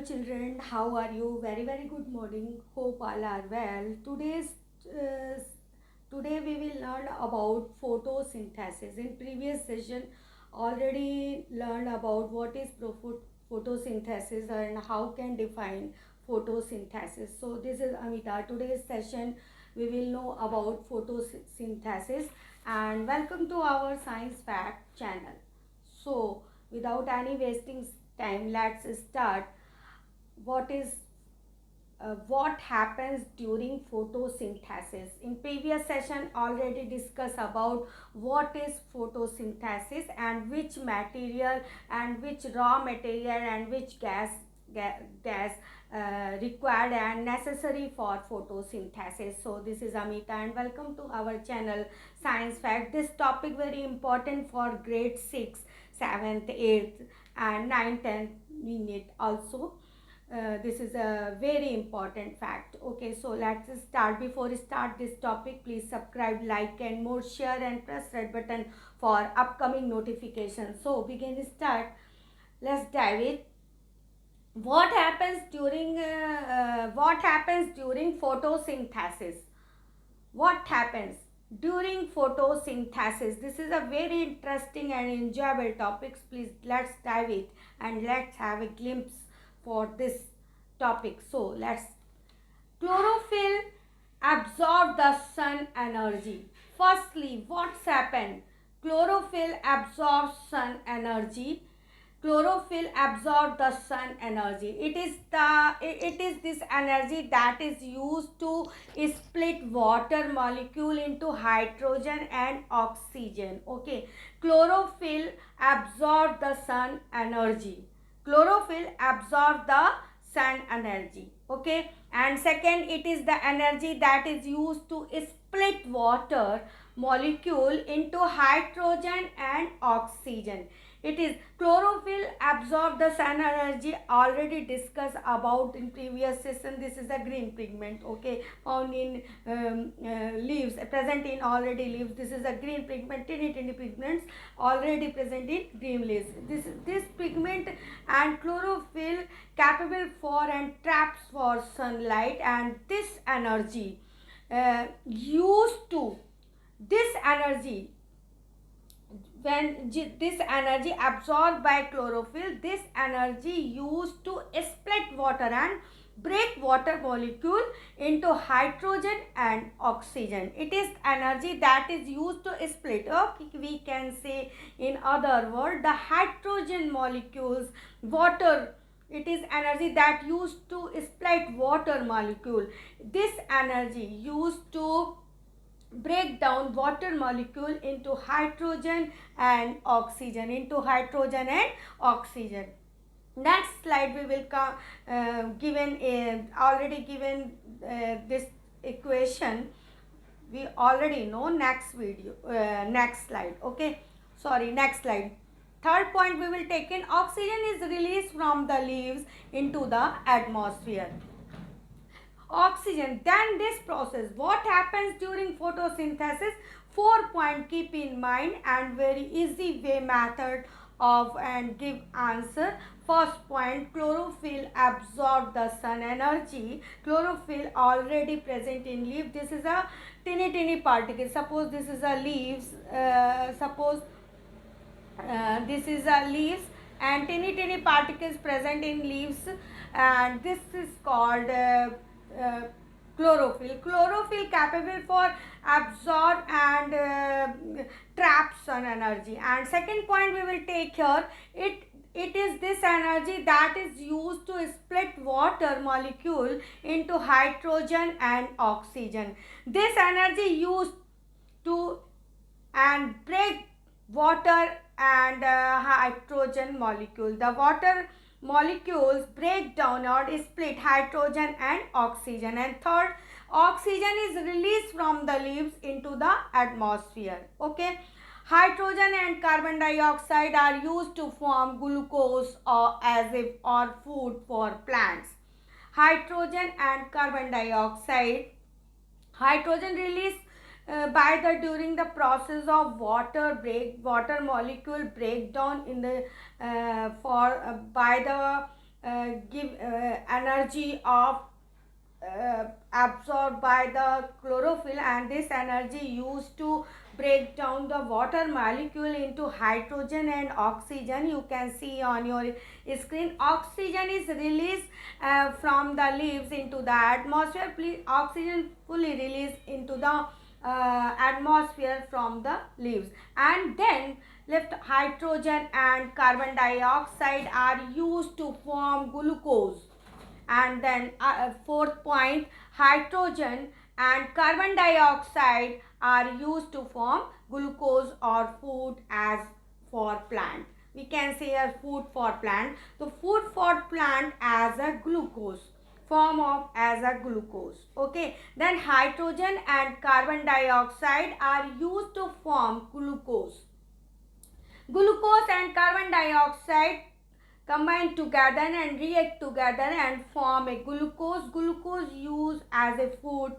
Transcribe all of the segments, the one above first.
children, how are you? Very good morning. Hope all are well. Uh, today we will learn about photosynthesis. In previous session, already learned about what is photosynthesis and how can define photosynthesis. So this is Amita. Today's session we will know about photosynthesis and welcome to our science fact channel. So without any wasting time, let's start. What is uh, what happens during photosynthesis? In previous session already discussed about what is photosynthesis and which material and which raw material and which gas required and necessary for photosynthesis. So this is Amita and welcome to our channel Science Fact. This topic very important for grade 6, 7th, 8th and 9th, 10th unit also. This is a very important fact. Okay, so let's start. Before we start this topic, please subscribe, like and more, share and press red button for upcoming notifications. So begin start. Let's dive it. What happens during photosynthesis? What happens during photosynthesis? This is a very interesting and enjoyable topic. Please let's dive it and let's have a glimpse for this topic. So let's. Chlorophyll absorb the sun energy. Firstly, what's happened? Chlorophyll absorbs sun energy. Chlorophyll absorb the sun energy. It is this energy that is used to split water molecule into hydrogen and oxygen. Okay, chlorophyll absorb the sun energy. Chlorophyll absorb the sun energy. Okay, and second, it is the energy that is used to split water molecule into hydrogen and oxygen. It is chlorophyll absorb the sun energy, already discussed about in previous session. This is a green pigment, okay, found in leaves, present in already leaves. This is a green pigment, tiny pigments already present in green leaves. This pigment and chlorophyll capable for and traps for sunlight, and this energy used to this energy when this energy absorbed by chlorophyll, this energy used to split water and break water molecule into hydrogen and oxygen. It is energy that is used to split. Okay, we can say in other word, the hydrogen molecules, water. It is energy that used to split water molecule. This energy used to break down water molecule into hydrogen and oxygen. Next slide we will come already given this equation we already know. Next slide. Okay, sorry, next slide. Third point we will take in, oxygen is released from the leaves into the atmosphere. Oxygen, then this process, what happens during photosynthesis? 4 point keep in mind and very easy way method of and give answer. First point, chlorophyll absorb the sun energy. Chlorophyll already present in leaf. This is a tiny particle. Suppose this is a leaves. This is a leaves and tiny particles present in leaves, and this is called uh, chlorophyll. Chlorophyll capable for absorb and trap sun energy. And second point we will take here, it is this energy that is used to split water molecule into hydrogen and oxygen. This energy used to and break water and hydrogen molecule. The water molecules break down or split hydrogen and oxygen. And third, oxygen is released from the leaves into the atmosphere. Okay, hydrogen and carbon dioxide are used to form glucose or food for plants. Hydrogen and carbon dioxide, hydrogen release by the during the process of water molecule breakdown in the for by the give energy of absorbed by the chlorophyll, and this energy used to break down the water molecule into hydrogen and oxygen. You can see on your screen, oxygen is released from the leaves into the atmosphere. Please, oxygen fully released into the atmosphere from the leaves, and then left hydrogen and carbon dioxide are used to form glucose. And then fourth point, hydrogen and carbon dioxide are used to form glucose or food as for plant. We can say a food for plant. So food for plant as a glucose, form of as a glucose. Okay, then hydrogen and carbon dioxide are used to form glucose. Glucose and carbon dioxide combine together and react together and form a glucose. Glucose used as a food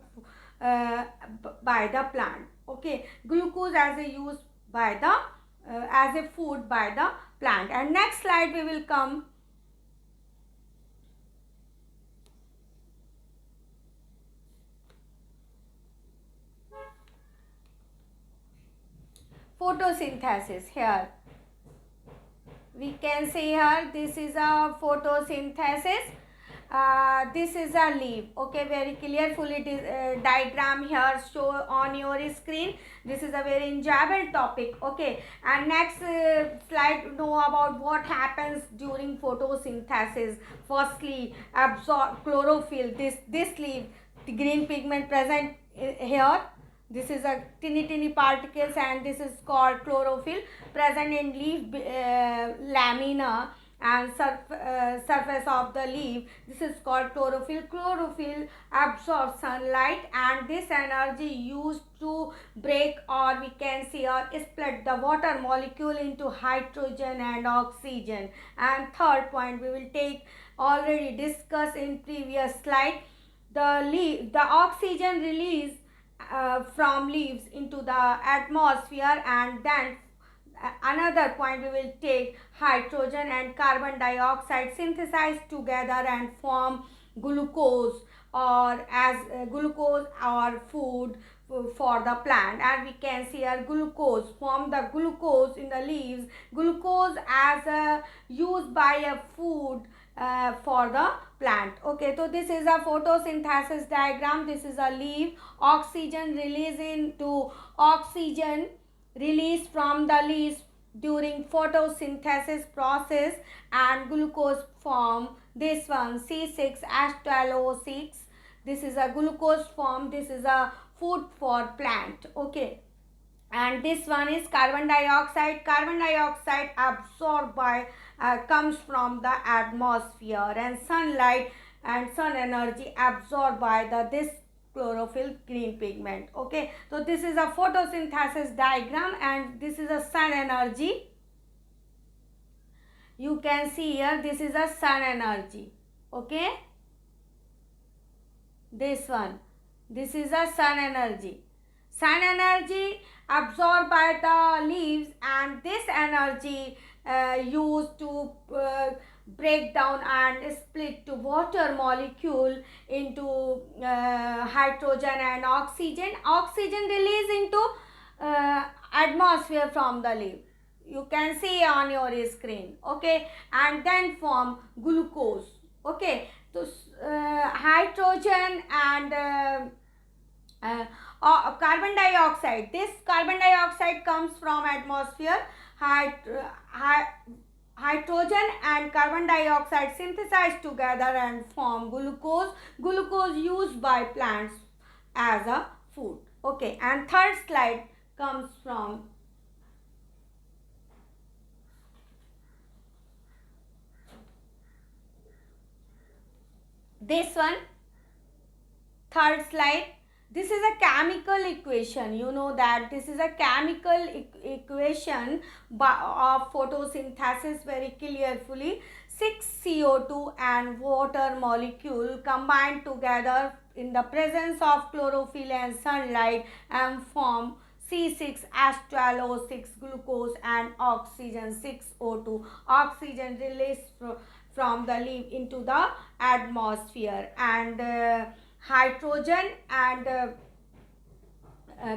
by the plant. Okay, glucose as a use by the as a food by the plant. And next slide we will come. Photosynthesis. Here we can see here, this is a photosynthesis. This is a leaf. Okay, very clearly diagram here show on your screen. This is a very enjoyable topic. Okay, and next slide know about what happens during photosynthesis. Firstly, absorb chlorophyll. This leaf, the green pigment present here. This is a teeny particles, and this is called chlorophyll present in leaf lamina and surface of the leaf. This is called chlorophyll. Chlorophyll absorbs sunlight, and this energy used to break, or we can say or split, the water molecule into hydrogen and oxygen. And third point we will take, already discussed in previous slide, the oxygen release from leaves into the atmosphere, and then another point we will take, hydrogen and carbon dioxide synthesize together and form glucose, or as glucose or food for the plant. And we can see our glucose, form the glucose in the leaves, glucose as a used by a food for the plant. Okay, so this is a photosynthesis diagram. This is a leaf, oxygen release into oxygen released from the leaves during photosynthesis process, and glucose form. This one C6H12O6, this is a glucose form. This is a food for plant. Okay, and this one is carbon dioxide. Carbon dioxide absorbed by comes from the atmosphere, and sunlight and sun energy absorbed by this chlorophyll green pigment. Okay, so this is a photosynthesis diagram, and this is a sun energy. You can see here, this is a sun energy. Okay, this one, this is a sun energy. Sun energy absorbed by the leaves, and this energy used to break down and split to water molecule into hydrogen and oxygen. Oxygen released into atmosphere from the leaf. You can see on your screen. Okay, and then form glucose. Okay, so hydrogen and carbon dioxide. This carbon dioxide comes from atmosphere. Hydrogen and carbon dioxide synthesize together and form glucose. Glucose used by plants as a food. Okay, and third slide comes from this one. Third slide. This is a chemical equation. You know that this is a chemical equation of photosynthesis very clearly. 6 CO2 and water molecule combine together in the presence of chlorophyll and sunlight and form C6H12O6 glucose and oxygen 6O2. Oxygen released from the leaf into the atmosphere, and hydrogen and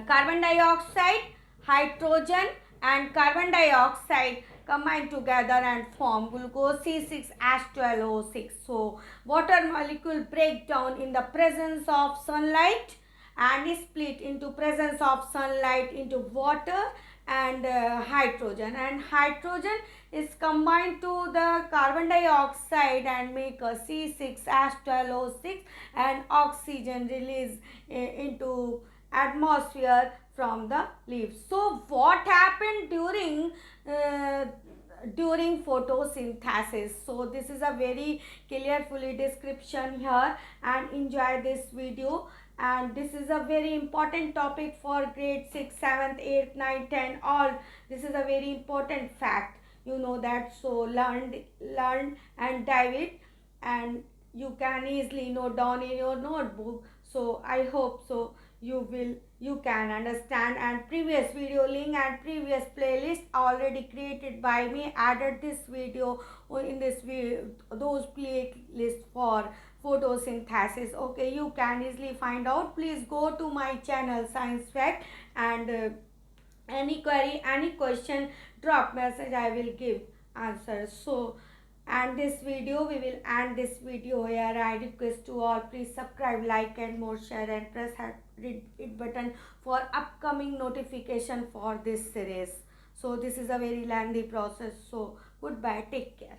carbon dioxide, hydrogen and carbon dioxide combine together and form glucose C6H12O6. So water molecule break down in the presence of sunlight and is split into presence of sunlight into water and hydrogen, and hydrogen is combined to the carbon dioxide and make a C6H12O6, and oxygen release into atmosphere from the leaves. So what happened during photosynthesis? So this is a very clearly description here, and enjoy this video, and this is a very important topic for grade 6, 7th, 8th, 9th, 10th, all. This is a very important fact, you know that. So learn and dive it, and you can easily note down in your notebook. So I hope so you can understand, and previous video link and previous playlist already created by me added this video in this video, those playlists for photosynthesis. Okay, you can easily find out. Please go to my channel Science Fact, and any query, any question, drop message, I will give answers. So and this video, we will end this video here. I request to all, please subscribe, like and more, share, and press it button for upcoming notification for this series. So this is a very lengthy process. So goodbye, take care.